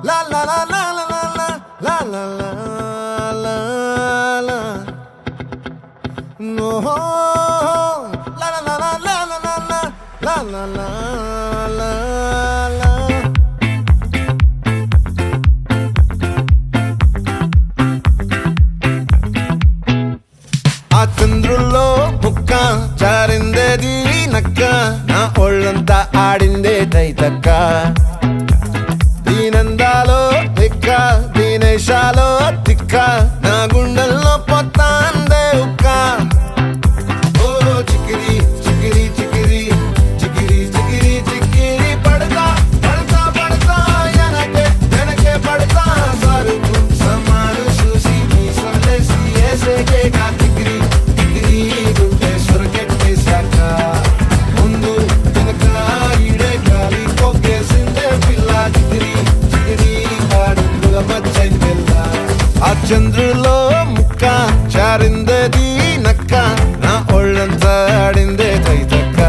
La la la la la la la la la la la la. No. La la la la la la la la la la la la. ఆ చంద్రుల్లో ముక్క చారిందేది నక్క నా ఒళ్ళంతా ఆడిందే తైతక్క దీనందాలో తిక్క దీనేశాలో తిక్క నా గుండెల్లో పొత్తాందే ఉక్క ఓ చికిరి చికిరి చికిరి చికిరి చికిరి చికిరి పడతా పడతా పడతా వెనకే పడతా సరుకు సమాను చూసి మీ సొల్లేసి ఏసేకే కా చికిరి చికిరి గుండె సొరకెట్టేశాక ముందు వెనక ఈడే గాలి కొక్కేసిందే పిల్ల చికిరి చికిరి ఆడుగుల మచ్చైన పిల్ల ఆ చంద్రులో ముక్క చారిందేది నక్క నా ఒళ్ళంతా ఆడిందే తైతక్క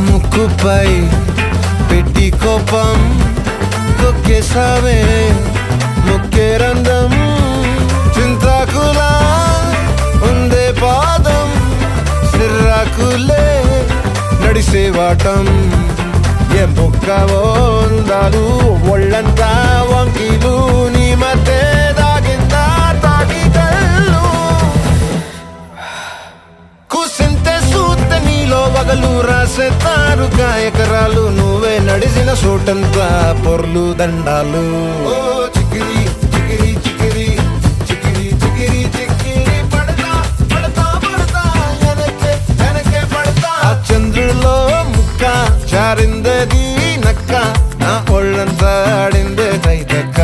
ముక్కుపై పెట్టి కోపం తొక్కేసావే ముక్కే రంధం చింతాకులా ఉందే పాదం సిర్రాకులే నడిసేవాటం ఏ బొక్కవో అందాలు ఒళ్ళంతా వంకీలు నీ మధ్య దాగిందా తాగి కళ్ళు కూసింతే సూత్తే నీలో వగలు రాసేతారు గాయకరాలు నువ్వే నడిసిన చోటంతా పొర్లు దండాలు ఓ చికిరి చికిరి చికిరి చికిరి చికిరి చికిరి పడతా పడతా పడతా వెనకే పడతా ఆ చంద్రులో ముక్క చారిందేది నక్క నా ఒళ్ళంతా ఆడిందే తైతక్క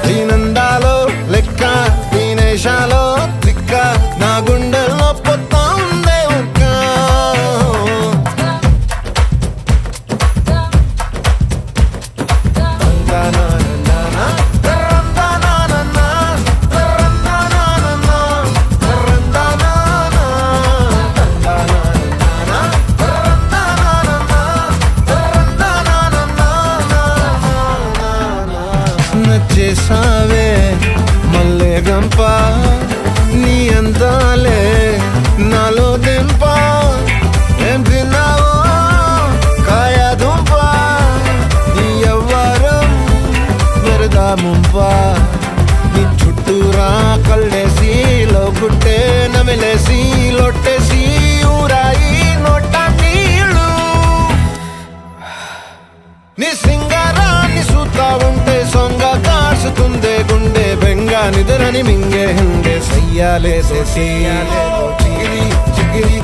దీనందాలో లెక్క దీనేశాలో తిక్క నా గుండెల్లో పొత్తా ఉందే ఉక్క నచ్చేసావే మల్లె గంప నీ అందాలే నాలో దింప ఏం తిన్నావో కాయ దుంప నీ ఎవ్వరం వెరదా ముంప నీ చుట్టూరా కళ్ళేసి లోగుట్టే నమిలేసి లొట్టేసి ఊరాయి నోట నీళ్ళు నీ సింగారాన్ని చూస్తా ఉంటే సొంగ కాసుతుందే గుండె బెంగ నిద్రని మింగే హండే సయ్యాలేసే చికిరి చికిరి